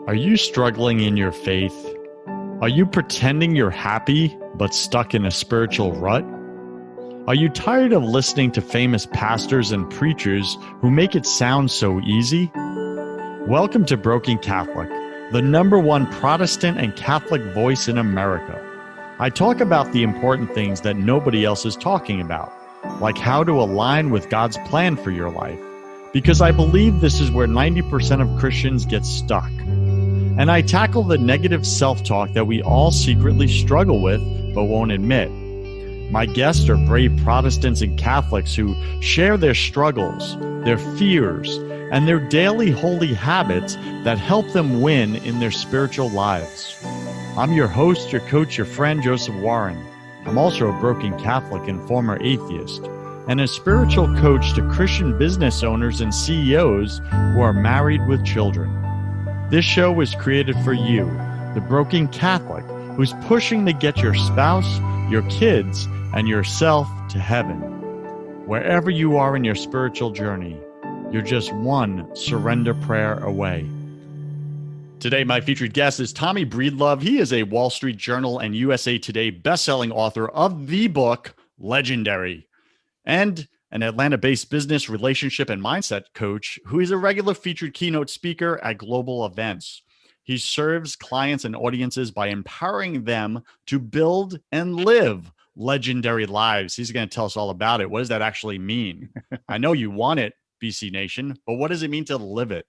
Are you struggling in your faith? Are you pretending you're happy but stuck in a spiritual rut? Are you tired of listening to famous pastors and preachers who make it sound so easy? Welcome to Broken Catholic, the #1 Protestant and Catholic voice in America. I talk about the important things that nobody else is talking about, like how to align with God's plan for your life, because I believe this is where 90% of Christians get stuck. And I tackle the negative self-talk that we all secretly struggle with but won't admit. My guests are brave Protestants and Catholics who share their struggles, their fears, and their daily holy habits that help them win in their spiritual lives. I'm your host, your coach, your friend, Joseph Warren. I'm also a broken Catholic and former atheist, and a spiritual coach to Christian business owners and CEOs who are married with children. This show was created for you, the broken Catholic who's pushing to get your spouse, your kids, and yourself to heaven. Wherever you are in your spiritual journey, you're just one surrender prayer away. Today, my featured guest is Tommy Breedlove. He is a Wall Street Journal and USA Today bestselling author of the book Legendary, and an Atlanta-based business, relationship, and mindset coach who is a regular featured keynote speaker at global events. He serves clients and audiences by empowering them to build and live legendary lives. He's going to tell us all about it. What does that actually mean? I know you want it, BC Nation, but what does it mean to live it?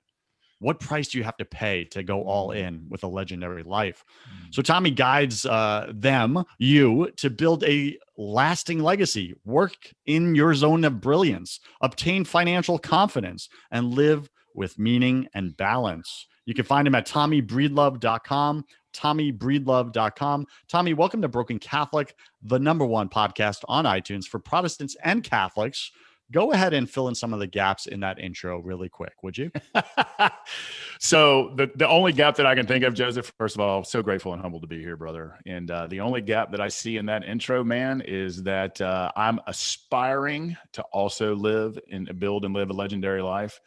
What price do you have to pay to go all in with a legendary life? So Tommy guides you, to build a lasting legacy, work in your zone of brilliance, obtain financial confidence, and live with meaning and balance. You can find him at TommyBreedlove.com, TommyBreedlove.com. Tommy, welcome to Broken Catholic, the #1 podcast on iTunes for Protestants and Catholics. Go ahead and fill in some of the gaps in that intro really quick, would you? So the only gap that I can think of, Joseph, first of all, so grateful and humbled to be here, brother. And the only gap that I see in that intro, man, is that I'm aspiring to also live and build and live a legendary life,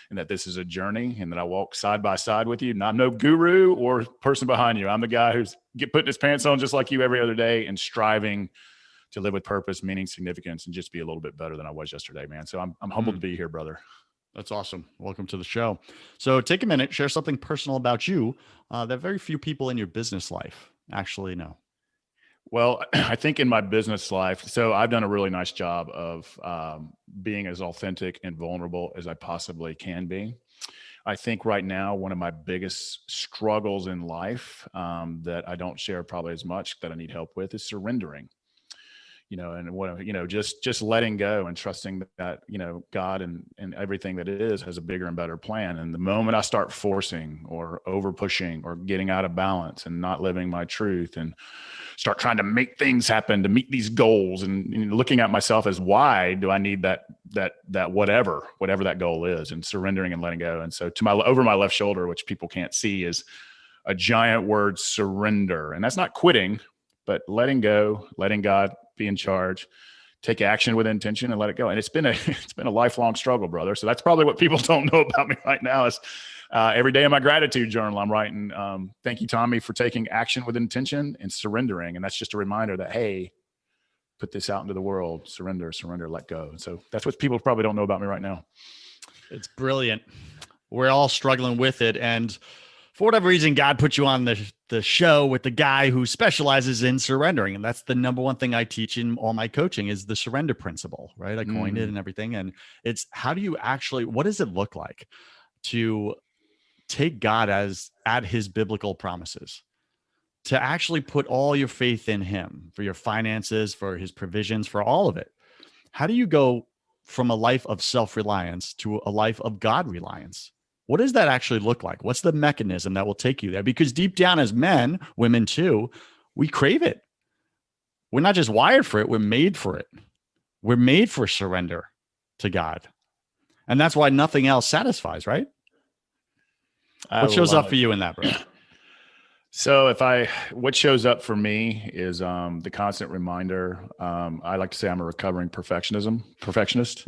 and that this is a journey, and that I walk side by side with you. And I'm no guru or person behind you. I'm the guy who's putting his pants on just like you every other day and striving to live with purpose, meaning, significance, and just be a little bit better than I was yesterday, man. So I'm humbled to be here, brother. That's awesome. Welcome to the show. So take a minute, share something personal about you that very few people in your business life actually know. Well, I think in my business life, so I've done a really nice job of being as authentic and vulnerable as I possibly can be. I think right now, one of my biggest struggles in life that I don't share probably as much, that I need help with, is surrendering. Just letting go and trusting that, God and everything that it is has a bigger and better plan. And the moment I start forcing or over pushing or getting out of balance and not living my truth and start trying to make things happen to meet these goals and looking at myself as, why do I need that whatever that goal is, and surrendering and letting go. And so over my left shoulder, which people can't see, is a giant word, surrender. And that's not quitting, but letting go, letting God be in charge, take action with intention, and let it go. And it's been a lifelong struggle, brother. So that's probably what people don't know about me right now is every day in my gratitude journal, I'm writing, thank you, Tommy, for taking action with intention and surrendering. And that's just a reminder that, hey, put this out into the world, surrender, let go. And so that's what people probably don't know about me right now. It's brilliant. We're all struggling with it. And for whatever reason, God put you on the show with the guy who specializes in surrendering. And that's the #1 thing I teach in all my coaching is the surrender principle, right? I coined it and everything. And it's, how do you actually, what does it look like to take God at his biblical promises, to actually put all your faith in him for your finances, for his provisions, for all of it? How do you go from a life of self-reliance to a life of God reliance? What does that actually look like? What's the mechanism that will take you there? Because deep down as men, women too, we crave it. We're not just wired for it. We're made for it. We're made for surrender to God. And that's why nothing else satisfies, right? What shows up for you in that, bro? So what shows up for me is the constant reminder. I like to say I'm a recovering perfectionist.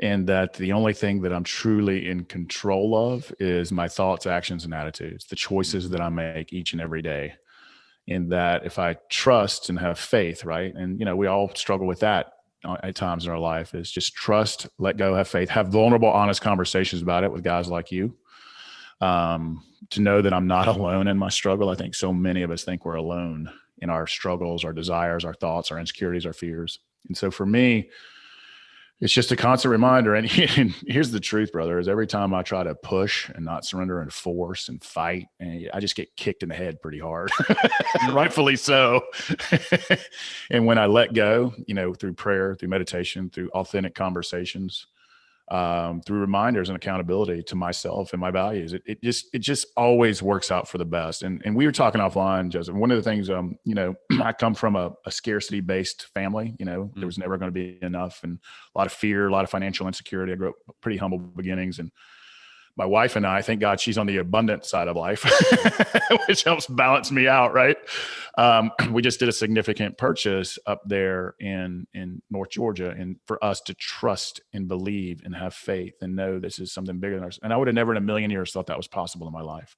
and that the only thing that I'm truly in control of is my thoughts, actions, and attitudes, the choices that I make each and every day. And that if I trust and have faith, right? And, we all struggle with that at times in our life, is just trust, let go, have faith, have vulnerable, honest conversations about it with guys like you. To know that I'm not alone in my struggle. I think so many of us think we're alone in our struggles, our desires, our thoughts, our insecurities, our fears. And so for me, it's just a constant reminder. And here's the truth, brother, is every time I try to push and not surrender and force and fight, and I just get kicked in the head pretty hard, rightfully so. And when I let go, through prayer, through meditation, through authentic conversations, through reminders and accountability to myself and my values, it just always works out for the best. And we were talking offline, Joseph. One of the things, I come from a scarcity based family. There was never going to be enough, and a lot of fear, a lot of financial insecurity. I grew up pretty humble beginnings, and my wife and I, thank God, she's on the abundant side of life, which helps balance me out, right? We just did a significant purchase up there in North Georgia, and for us to trust and believe and have faith and know this is something bigger than us. And I would have never in a million years thought that was possible in my life.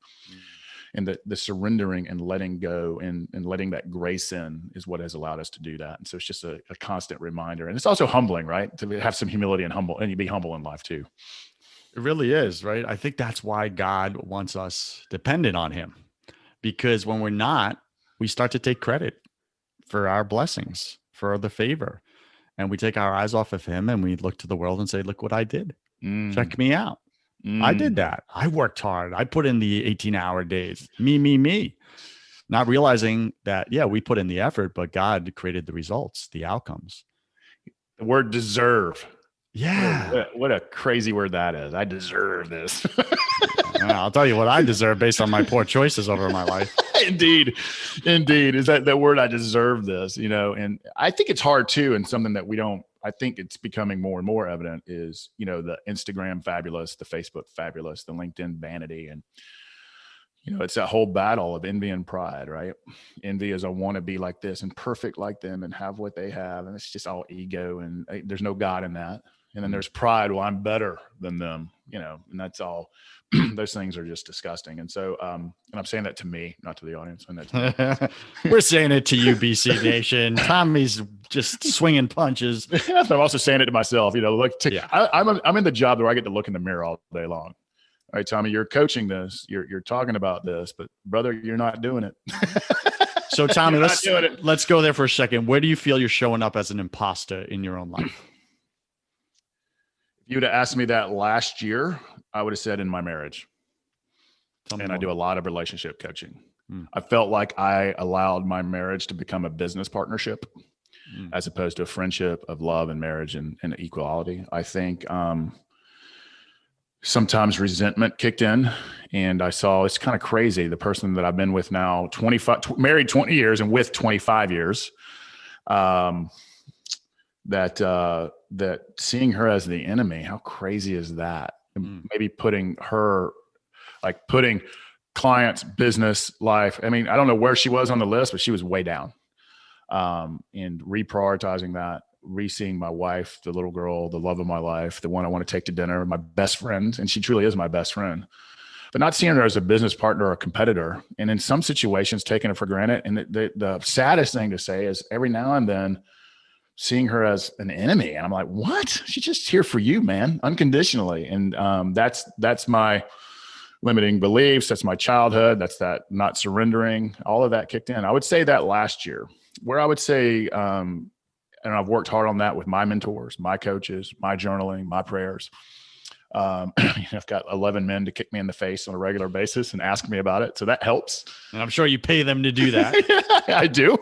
And the surrendering and letting go and letting that grace in is what has allowed us to do that. And so it's just a constant reminder. And it's also humbling, right? To have some humility and you be humble in life too. It really is, right? I think that's why God wants us dependent on him, because when we're not, we start to take credit for our blessings, for the favor. And we take our eyes off of him and we look to the world and say, look what I did. Check me out. I did that. I worked hard. I put in the 18-hour days. Me. Not realizing that, yeah, we put in the effort, but God created the results, the outcomes. The word deserve. Yeah. What a crazy word that is. I deserve this. I'll tell you what I deserve based on my poor choices over my life. Indeed. Is that word, I deserve this, and I think it's hard too. And something that I think it's becoming more and more evident is, the Instagram fabulous, the Facebook fabulous, the LinkedIn vanity. And, it's that whole battle of envy and pride, right? Envy is I want to be like this and perfect like them and have what they have. And it's just all ego, and there's no God in that. And then there's pride. Well, I'm better than them, and that's all. Those things are just disgusting. And so, and I'm saying that to me, not to the audience. We're saying it to you, BC Nation. Tommy's just swinging punches. I'm also saying it to myself, I'm in the job where I get to look in the mirror all day long. All right, Tommy, you're coaching this, you're talking about this, but brother, you're not doing it. So Tommy, let's go there for a second. Where do you feel you're showing up as an imposter in your own life? If you would have asked me that last year, I would have said in my marriage. And I do a lot of relationship coaching. I felt like I allowed my marriage to become a business partnership as opposed to a friendship of love and marriage and equality. I think sometimes resentment kicked in, and I saw, it's kind of crazy. The person that I've been with now, married 20 years and with 25 years, that seeing her as the enemy, how crazy is that? Maybe putting clients, business, life. I mean, I don't know where she was on the list, but she was way down. And reprioritizing that, re-seeing my wife, the little girl, the love of my life, the one I want to take to dinner, my best friend, and she truly is my best friend, but not seeing her as a business partner or a competitor. And in some situations, taking it for granted. And the saddest thing to say is every now and then seeing her as an enemy. And I'm like, what? She's just here for you, man, unconditionally. And that's my limiting beliefs. That's my childhood. That's that not surrendering. All of that kicked in. I would say that last year, where I would say, and I've worked hard on that with my mentors, my coaches, my journaling, my prayers. I've got 11 men to kick me in the face on a regular basis and ask me about it. So that helps. And I'm sure you pay them to do that. I do.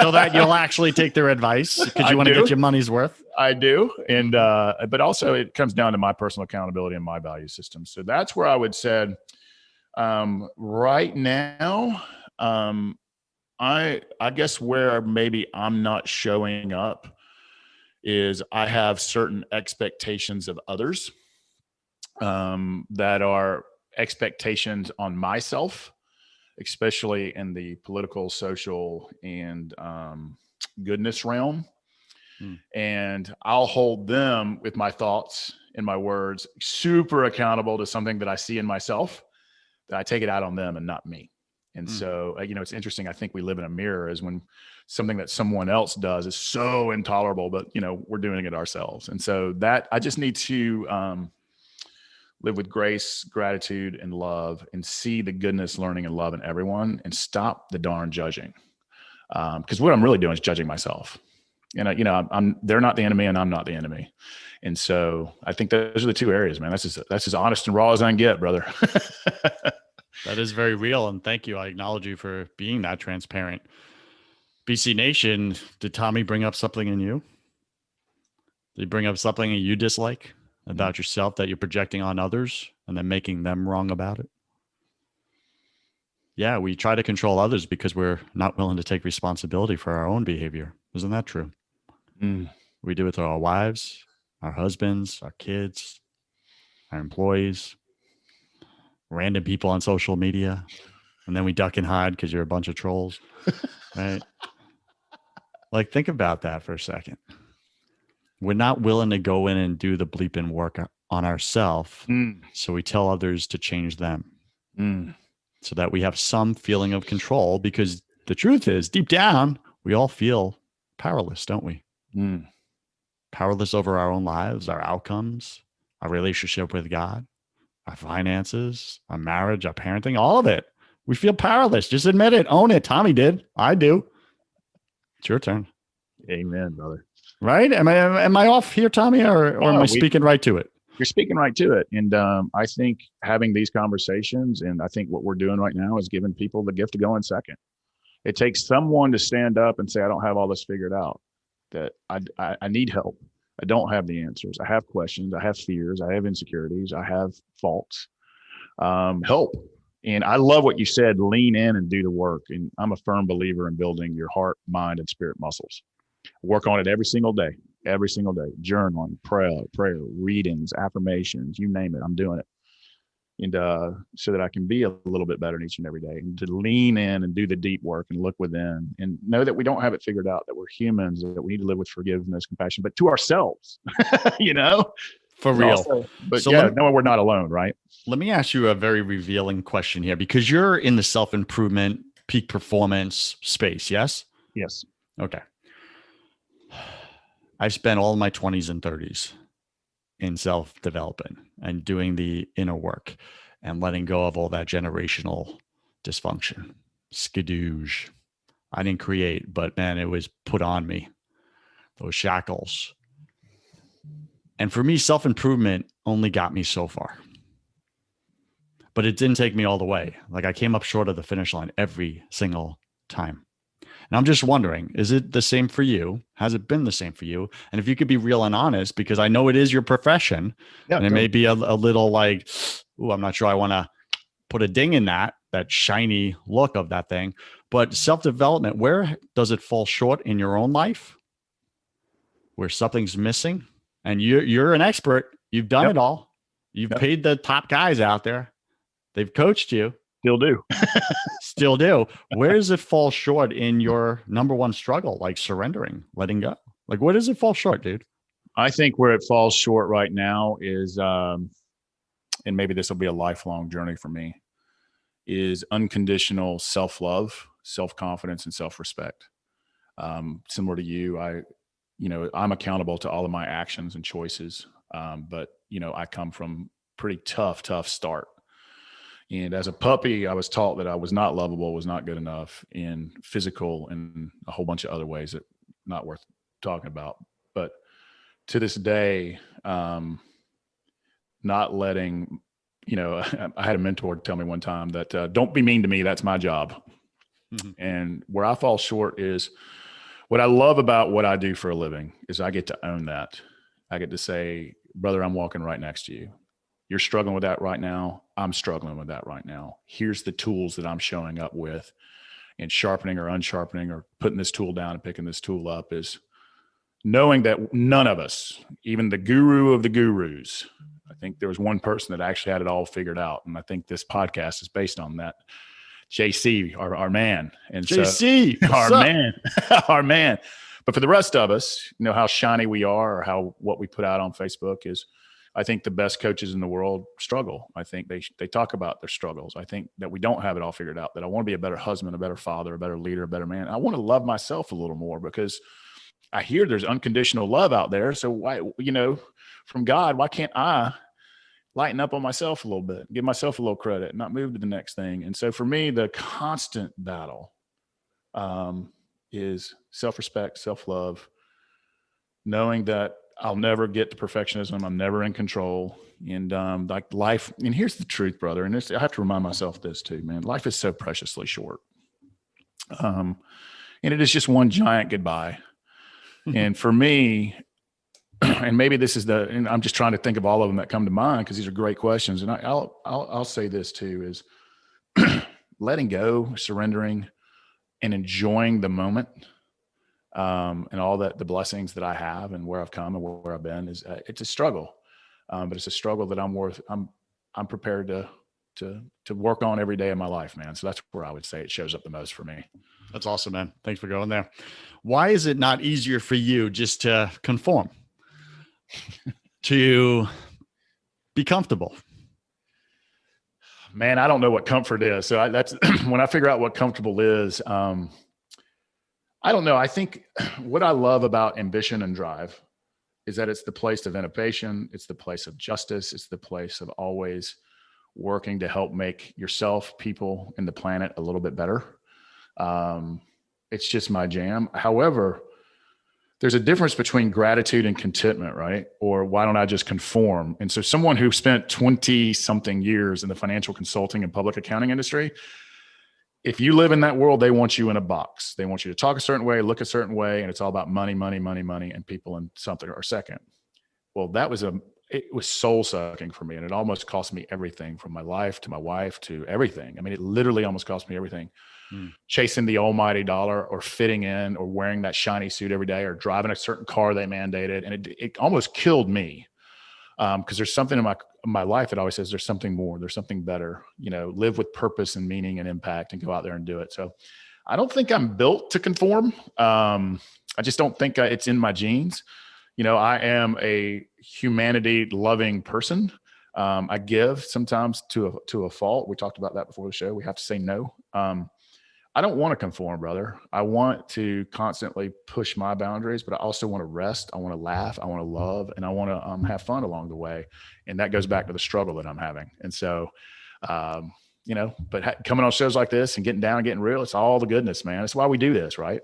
So that you'll actually take their advice because you want to get your money's worth. I do. And, but also it comes down to my personal accountability and my value system. So that's where I would say, right now, I guess where maybe I'm not showing up is I have certain expectations of others, that are expectations on myself, especially in the political, social, and goodness realm. And I'll hold them with my thoughts and my words super accountable to something that I see in myself, that I take it out on them and not me. And so, it's interesting. I think we live in a mirror, is when something that someone else does is so intolerable, but we're doing it ourselves. And so that I just need to live with grace, gratitude, and love, and see the goodness, learning, and love in everyone, and stop the darn judging. Because what I'm really doing is judging myself. And they're not the enemy, and I'm not the enemy. And so I think those are the two areas, man. That's as honest and raw as I can get, brother. That is very real. And thank you. I acknowledge you for being that transparent. BC Nation, did Tommy bring up something in you? Did he bring up something that you dislike about yourself that you're projecting on others and then making them wrong about it? Yeah, we try to control others because we're not willing to take responsibility for our own behavior. Isn't that true? We do it to our wives, our husbands, our kids, our employees, random people on social media, and then we duck and hide because you're a bunch of trolls, right? Like, think about that for a second. We're not willing to go in and do the bleeping work on ourselves, so we tell others to change them, so that we have some feeling of control, because the truth is, deep down, we all feel powerless, don't we? Powerless over our own lives, our outcomes, our relationship with God, our finances, our marriage, our parenting, all of it. We feel powerless. Just admit it. Own it. Tommy did. I do. It's your turn. Amen, brother. Right? Am I off here, Tommy, or am I speaking right to it? You're speaking right to it. And I think having these conversations, and I think what we're doing right now is giving people the gift of going second. It takes someone to stand up and say, I don't have all this figured out, that I need help. I don't have the answers. I have questions. I have fears. I have insecurities. I have faults. Help. And I love what you said, lean in and do the work. And I'm a firm believer in building your heart, mind, and spirit muscles. Work on it every single day, journaling, prayer, readings, affirmations, you name it. I'm doing it. And so that I can be a little bit better each and every day, and to lean in and do the deep work and look within and know that we don't have it figured out, that we're humans, that we need to live with forgiveness, compassion, but to ourselves, For real. Also, but so knowing we're not alone, right? Let me ask you a very revealing question here, because you're in the self-improvement, peak performance space, yes? Yes. Okay. I've spent all my 20s and 30s in self-development and doing the inner work and letting go of all that generational dysfunction, skadoosh. I didn't create, but man, it was put on me, those shackles. And for me, self-improvement only got me so far, but it didn't take me all the way. Like, I came up short of the finish line every single time. And I'm just wondering, is it the same for you? Has it been the same for you? And if you could be real and honest, because I know it is your profession, and it may be a little like, ooh, I'm not sure I want to put a ding in that shiny look of that thing. But self-development, where does it fall short in your own life? Where something's missing? And you're an expert. You've done it all. You've paid the top guys out there. They've coached you. Still do. Still do. Where does it fall short in your number one struggle, like surrendering, letting go? Like, where does it fall short, dude? I think where it falls short right now is, and maybe this will be a lifelong journey for me, is unconditional self-love, self-confidence, and self-respect. Similar to you, I'm accountable to all of my actions and choices. But I come from pretty tough start. And as a puppy, I was taught that I was not lovable, was not good enough in physical and a whole bunch of other ways that not worth talking about. But to this day, not letting, I had a mentor tell me one time that don't be mean to me. That's my job. Mm-hmm. And where I fall short is, what I love about what I do for a living is I get to own that. I get to say, brother, I'm walking right next to you. You're struggling with that right now. I'm struggling with that right now. Here's the tools that I'm showing up with, and sharpening or unsharpening or putting this tool down and picking this tool up is knowing that none of us, even the guru of the gurus, I think there was one person that actually had it all figured out. And I think this podcast is based on that. JC, our man. And JC, our man. But for the rest of us, how shiny we are or what we put out on Facebook is, I think the best coaches in the world struggle. I think they talk about their struggles. I think that we don't have it all figured out, that I want to be a better husband, a better father, a better leader, a better man. I want to love myself a little more because I hear there's unconditional love out there. So why, from God, why can't I lighten up on myself a little bit, give myself a little credit, not move to the next thing? And so for me, the constant battle is self-respect, self-love, knowing that I'll never get to perfectionism. I'm never in control. And like life, and here's the truth, brother. And I have to remind myself this too, man. Life is so preciously short. And it is just one giant goodbye. And for me, and maybe this is and I'm just trying to think of all of them that come to mind because these are great questions. And I'll say this too is letting go, surrendering, and enjoying the moment. And all the blessings that I have and where I've come and where I've been it's a struggle. But it's a struggle that I'm prepared to work on every day of my life, man. So that's where I would say it shows up the most for me. That's awesome, man. Thanks for going there. Why is it not easier for you just to conform, to be comfortable? Man, I don't know what comfort is. So that's when I figure out what comfortable is. I don't know. I think what I love about ambition and drive is that it's the place of innovation. It's the place of justice. It's the place of always working to help make yourself, people, and the planet a little bit better. It's just my jam. However, there's a difference between gratitude and contentment, right? Or why don't I just conform? And so someone who spent 20 something years in the financial consulting and public accounting industry, if you live in that world, they want you in a box. They want you to talk a certain way, look a certain way, and it's all about money, money, money, money, and people in something or second. Well, it was soul sucking for me. And it almost cost me everything, from my life to my wife to everything. I mean, it literally almost cost me everything. Chasing the almighty dollar or fitting in or wearing that shiny suit every day or driving a certain car they mandated. And it almost killed me. Because there's something in my life that always says there's something more, there's something better, live with purpose and meaning and impact and go out there and do it. So I don't think I'm built to conform. I just don't think it's in my genes. I am a humanity loving person. I give sometimes to a fault. We talked about that before the show. We have to say no. I don't want to conform, brother. I want to constantly push my boundaries, but I also want to rest. I want to laugh. I want to love, and I want to have fun along the way. And that goes back to the struggle that I'm having. And so, but coming on shows like this and getting down and getting real, it's all the goodness, man. That's why we do this, right?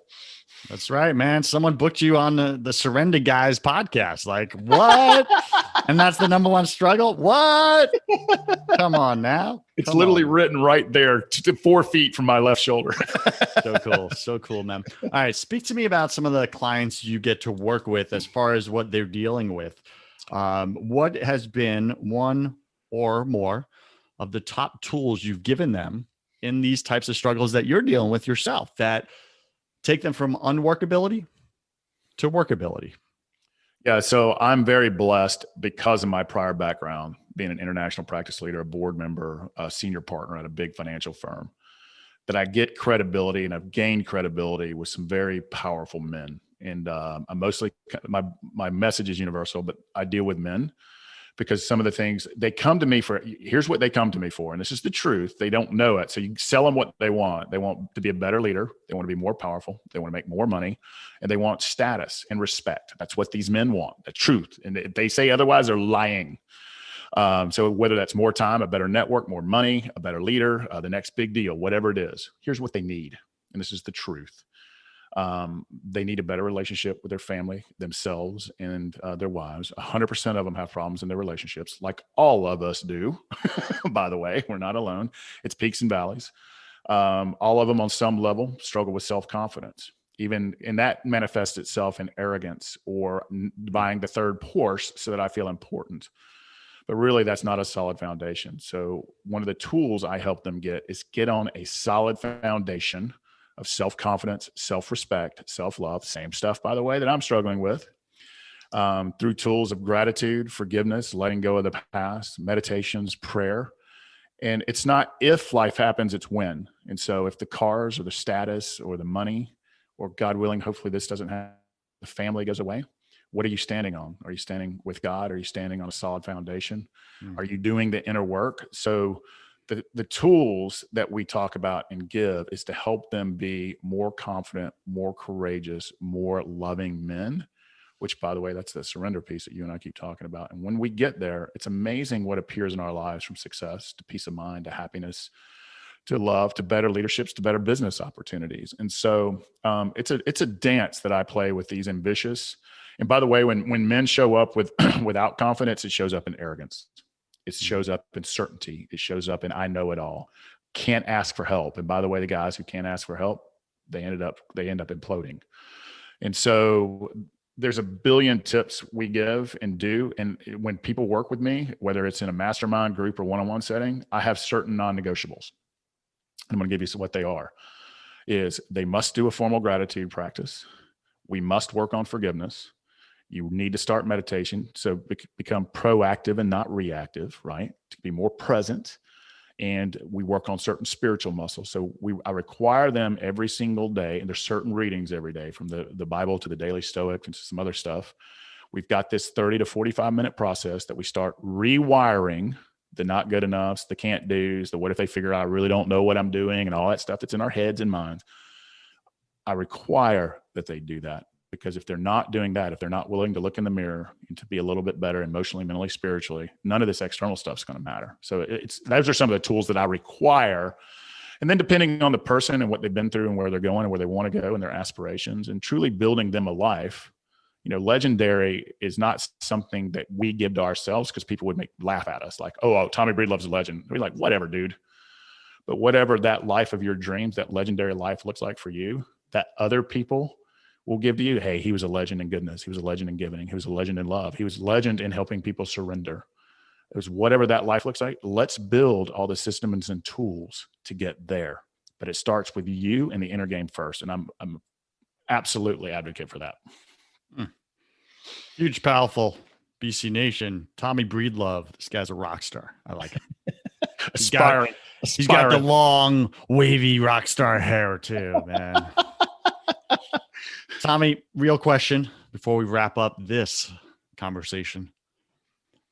That's right, man. Someone booked you on the Surrender Guys podcast. Like, what? And that's the number one struggle? What? Come on now. It's literally written right there, 4 feet from my left shoulder. So cool. So cool, man. All right. Speak to me about some of the clients you get to work with as far as what they're dealing with. What has been one or more of the top tools you've given them in these types of struggles that you're dealing with yourself that take them from unworkability to workability? Yeah. So I'm very blessed because of my prior background, being an international practice leader, a board member, a senior partner at a big financial firm, that I get credibility and I've gained credibility with some very powerful men. And I'm mostly, my message is universal, but I deal with men because some of the things they come to me for, here's what they come to me for. And this is the truth. They don't know it. So you sell them what they want. They want to be a better leader. They want to be more powerful. They want to make more money, and they want status and respect. That's what these men want, the truth. And if they say otherwise, they're lying. So whether that's more time, a better network, more money, a better leader, the next big deal, whatever it is, here's what they need. And this is the truth. They need a better relationship with their family, themselves, and their wives. 100% of them have problems in their relationships, like all of us do. By the way, we're not alone. It's peaks and valleys. All of them on some level struggle with self-confidence. Even, and that manifests itself in arrogance or buying the third Porsche so that I feel important. But really, that's not a solid foundation. So one of the tools I help them get on a solid foundation of self-confidence, self-respect, self-love, same stuff, by the way, that I'm struggling with, through tools of gratitude, forgiveness, letting go of the past, meditations, prayer. And it's not if life happens, it's when. And so if the cars or the status or the money, or God willing, hopefully this doesn't the family goes away, what are you standing on? Are you standing with God? Are you standing on a solid foundation? Are you doing the inner work? So the tools that we talk about and give is to help them be more confident, more courageous, more loving men, which, by the way, that's the surrender piece that you and I keep talking about. And when we get there, it's amazing what appears in our lives, from success to peace of mind to happiness to love to better leaderships to better business opportunities. And so it's a dance that I play with these ambitious. And by the way, when men show up with without confidence, it shows up in arrogance. It shows up in certainty. It shows up in I know it all. Can't ask for help. And by the way, the guys who can't ask for help, they end up imploding. And so there's a billion tips we give and do. And when people work with me, whether it's in a mastermind group or one-on-one setting, I have certain non-negotiables. I'm going to give you what they are. Is they must do a formal gratitude practice. We must work on forgiveness. You need to start meditation. So become proactive and not reactive, right? To be more present. And we work on certain spiritual muscles. So I require them every single day. And there's certain readings every day, from the Bible to the Daily Stoic and some other stuff. We've got this 30 to 45 minute process that we start rewiring the not good enoughs, the can't do's, the what if they figure out I really don't know what I'm doing, and all that stuff that's in our heads and minds. I require that they do that, because if they're not doing that, if they're not willing to look in the mirror and to be a little bit better emotionally, mentally, spiritually, none of this external stuff is going to matter. So those are some of the tools that I require. And then depending on the person and what they've been through and where they're going and where they want to go and their aspirations, and truly building them a life. Legendary is not something that we give to ourselves because people would laugh at us like, oh, Tommy Breedlove's a legend. We're like, whatever, dude. But whatever that life of your dreams, that legendary life looks like for you, that other people will give to you. Hey, he was a legend in goodness. He was a legend in giving. He was a legend in love. He was a legend in helping people surrender. It was whatever that life looks like. Let's build all the systems and tools to get there. But it starts with you and the inner game first. And I'm absolutely advocate for that. Huge, powerful. BC Nation, Tommy Breedlove. This guy's a rock star. I like it. Aspiring. He's got the long, wavy rock star hair too, man. Tommy, real question before we wrap up this conversation.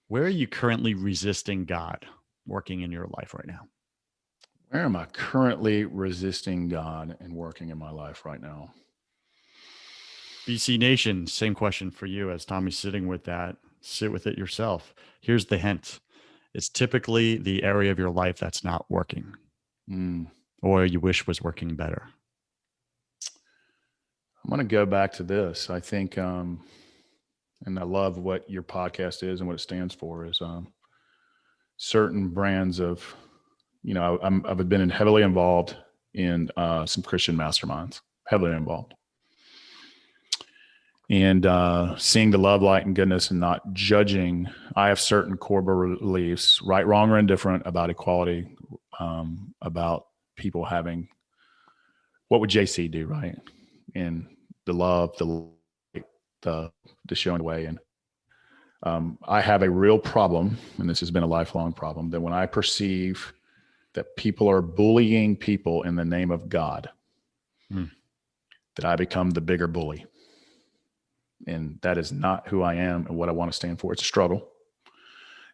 Where are you currently resisting God working in your life right now? Where am I currently resisting God and working in my life right now? BC Nation, same question for you as Tommy's sitting with that. Sit with it yourself. Here's the hint. It's typically the area of your life that's not working or you wish was working better. I'm going to go back to this. I think, and I love what your podcast is and what it stands for, is certain brands of, I've been heavily involved in some Christian masterminds, heavily involved. And seeing the love, light, and goodness and not judging. I have certain core beliefs, right, wrong, or indifferent, about equality, about people having, what would JC do, right? And the love, the showing the way. And I have a real problem, and this has been a lifelong problem, that when I perceive that people are bullying people in the name of God, that I become the bigger bully. And that is not who I am and what I want to stand for. It's a struggle.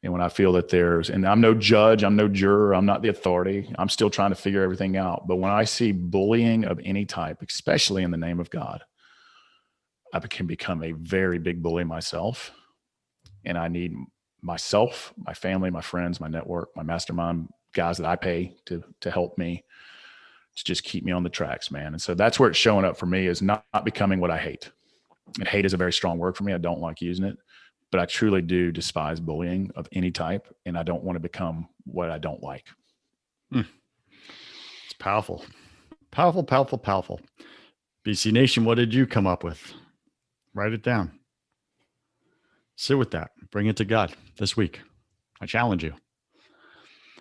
And when I feel that and I'm no judge, I'm no juror, I'm not the authority, I'm still trying to figure everything out. But when I see bullying of any type, especially in the name of God, I can become a very big bully myself. And I need myself, my family, my friends, my network, my mastermind guys that I pay to help me, to just keep me on the tracks, man. And so that's where it's showing up for me, is not becoming what I hate. And hate is a very strong word for me. I don't like using it, but I truly do despise bullying of any type. And I don't want to become what I don't like. It's powerful, powerful, powerful, powerful. BC Nation, what did you come up with? Write it down. Sit with that. Bring it to God this week. I challenge you.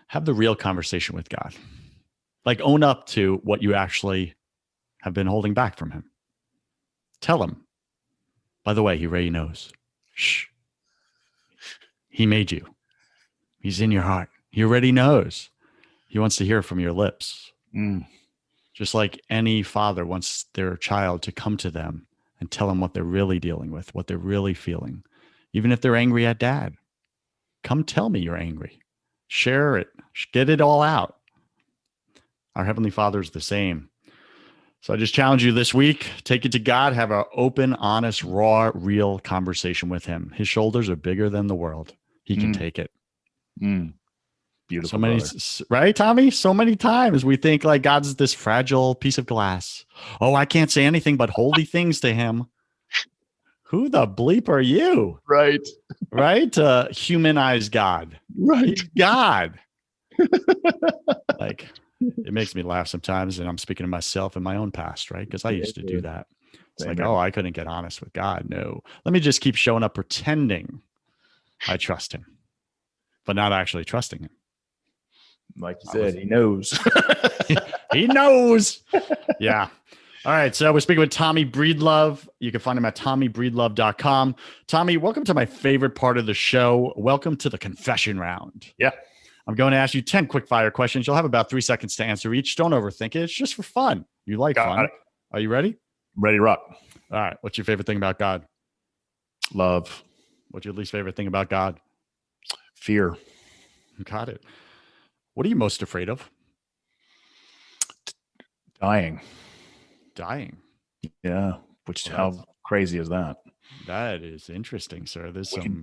Have the real conversation with God. Like, own up to what you actually have been holding back from him. Tell him. By the way, he already knows. Shh. He made you. He's in your heart. He already knows. He wants to hear from your lips. Just like any father wants their child to come to them and tell them what they're really dealing with, what they're really feeling. Even if they're angry at dad, come tell me you're angry. Share it. Get it all out. Our Heavenly Father is the same. So I just challenge you this week, take it to God, have an open, honest, raw, real conversation with him. His shoulders are bigger than the world. He can take it. Beautiful. So many, right, Tommy? So many times we think like God's this fragile piece of glass. Oh, I can't say anything but holy things to him. Who the bleep are you? Right. Right? To humanize God. Right. He's God. Like, it makes me laugh sometimes. And I'm speaking to myself in my own past, right? Because I used to do that. It's like, oh, I couldn't get honest with God. No. Let me just keep showing up pretending I trust him, but not actually trusting him. Like you said, he knows. He knows. Yeah. All right. So we're speaking with Tommy Breedlove. You can find him at TommyBreedlove.com. Tommy, welcome to my favorite part of the show. Welcome to the confession round. Yeah. I'm going to ask you 10 quick fire questions. You'll have about 3 seconds to answer each. Don't overthink it. It's just for fun. You like fun. Are you ready? Ready to rock. All right. What's your favorite thing about God? Love. What's your least favorite thing about God? Fear. Got it. What are you most afraid of? Dying. Dying. Yeah. Which, how crazy is that? That is interesting, sir.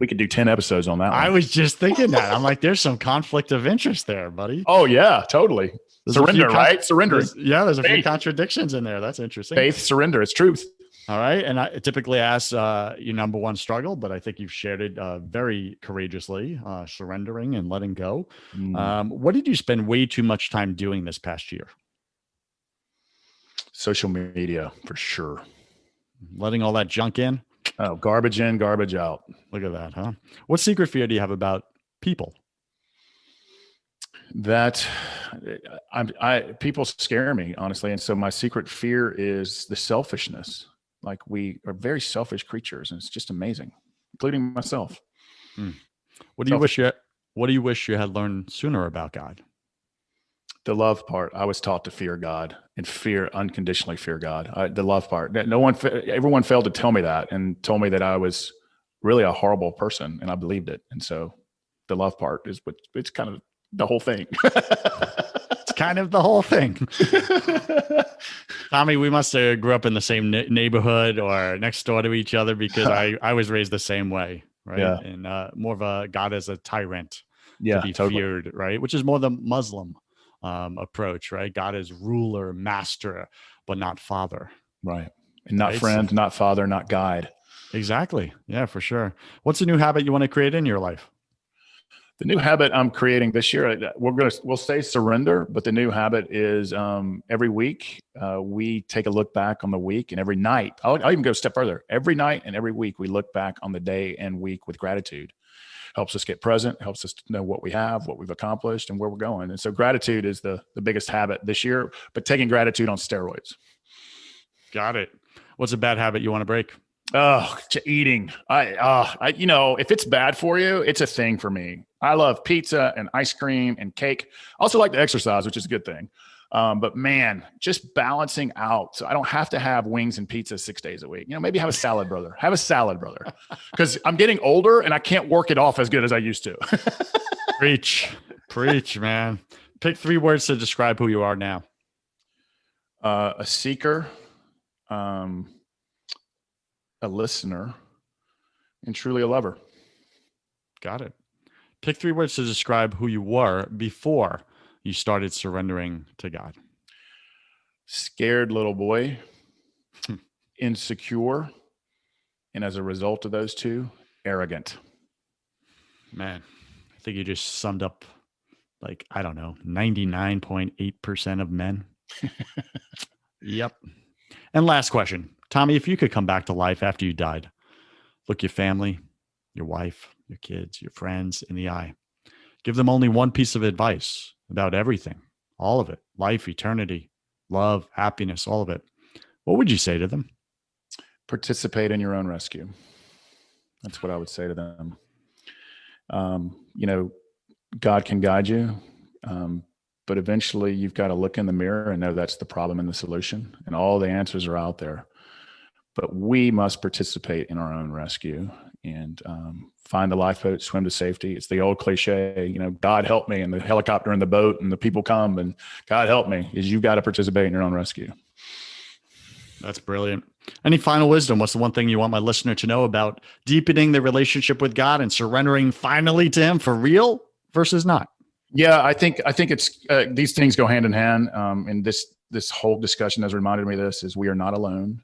We could do 10 episodes on that one. I was just thinking that. I'm like, there's some conflict of interest there, buddy. Oh, yeah, totally. Surrender, right? Surrendering. There's a few contradictions in there. That's interesting. Faith, surrender. It's truth. All right. And I typically ask your number one struggle, but I think you've shared it very courageously, surrendering and letting go. What did you spend way too much time doing this past year? Social media, for sure. Letting all that junk in? Oh, garbage in, garbage out. Look at that, huh? What secret fear do you have about people? That people scare me, honestly. And so my secret fear is the selfishness. Like, we are very selfish creatures, and it's just amazing, including myself. What do you wish you had learned sooner about God? The love part. I was taught to fear God and unconditionally fear God. The love part. Everyone failed to tell me that, and told me that I was really a horrible person, and I believed it. And so the love part is it's kind of the whole thing. It's kind of the whole thing. Tommy, we must have grew up in the same neighborhood or next door to each other, because I was raised the same way, right? Yeah. And more of a God as a tyrant to be feared, right? Which is more the Muslim approach, right? God is ruler, master, but not father. Right. And not friend, not father, not guide. Exactly. Yeah, for sure. What's a new habit you want to create in your life? The new habit I'm creating this year, we'll say surrender, but the new habit is every week we take a look back on the week, and every night, I'll even go a step further. Every night and every week we look back on the day and week with gratitude. Helps us get present, helps us to know what we have, what we've accomplished, and where we're going. And so gratitude is the biggest habit this year, but taking gratitude on steroids. Got it. What's a bad habit you want to break? Oh, eating. If it's bad for you, it's a thing for me. I love pizza and ice cream and cake. I also like to exercise, which is a good thing. But man, just balancing out. So I don't have to have wings and pizza 6 days a week. Maybe have a salad, brother. Have a salad, brother. Because I'm getting older and I can't work it off as good as I used to. Preach, man. Pick 3 words to describe who you are now. A seeker, a listener, and truly a lover. Got it. Pick 3 words to describe who you were before you started surrendering to God. Scared little boy, insecure, and as a result of those 2, arrogant. Man, I think you just summed up 99.8% of men. Yep. And last question. Tommy, if you could come back to life after you died, look your family, your wife, your kids, your friends in the eye. Give them only one piece of advice about everything, all of it, life, eternity, love, happiness, all of it. What would you say to them? Participate in your own rescue. That's what I would say to them. God can guide you, but eventually you've got to look in the mirror and know that's the problem and the solution, and all the answers are out there. but we must participate in our own rescue and find the lifeboat, swim to safety. It's the old cliche, God help me, and the helicopter and the boat and the people come, and God help me, is you've got to participate in your own rescue. That's brilliant. Any final wisdom? What's the one thing you want my listener to know about deepening the relationship with God and surrendering finally to him for real versus not? Yeah, I think it's these things go hand in hand. And this whole discussion has reminded me of this: is we are not alone.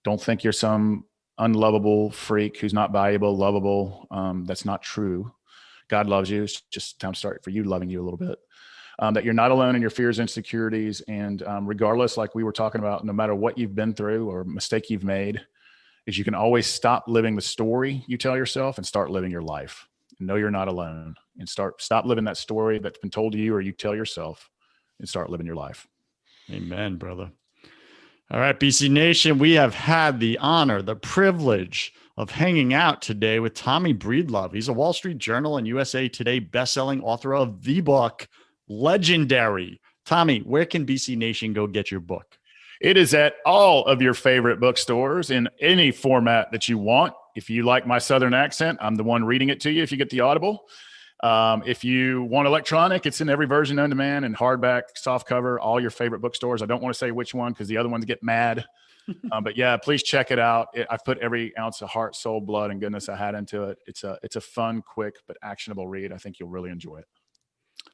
Don't think you're some unlovable freak who's not valuable, lovable. That's not true. God loves you. It's just time to start for you loving you a little bit. That you're not alone in your fears, insecurities, and regardless, like we were talking about, no matter what you've been through or mistake you've made, is you can always stop living the story you tell yourself and start living your life. Know you're not alone, and stop living that story that's been told to you or you tell yourself, and start living your life. Amen, brother. All right, BC Nation, we have had the honor, the privilege of hanging out today with Tommy Breedlove. He's a Wall Street Journal and USA Today bestselling author of the book, Legendary. Tommy, where can BC Nation go get your book? It is at all of your favorite bookstores in any format that you want. If you like my Southern accent, I'm the one reading it to you if you get the Audible. If you want electronic, it's in every version on demand and hardback, softcover, all your favorite bookstores. I don't want to say which one because the other ones get mad. But yeah, please check it out. I've put every ounce of heart, soul, blood, and goodness I had into it. It's a fun, quick, but actionable read. I think you'll really enjoy it.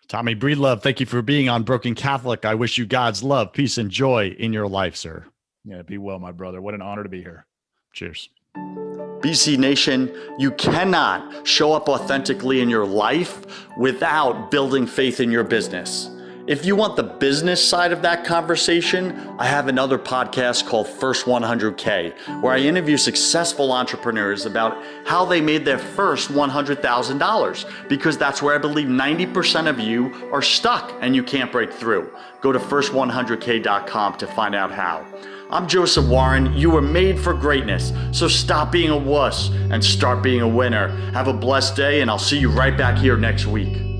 Tommy Breedlove, thank you for being on Broken Catholic. I wish you God's love, peace, and joy in your life, sir. Yeah, be well, my brother. What an honor to be here. Cheers. BC Nation, you cannot show up authentically in your life without building faith in your business. If you want the business side of that conversation, I have another podcast called First 100K, where I interview successful entrepreneurs about how they made their first $100,000, because that's where I believe 90% of you are stuck and you can't break through. Go to first100k.com to find out how. I'm Joseph Warren. You were made for greatness, so stop being a wuss and start being a winner. Have a blessed day, and I'll see you right back here next week.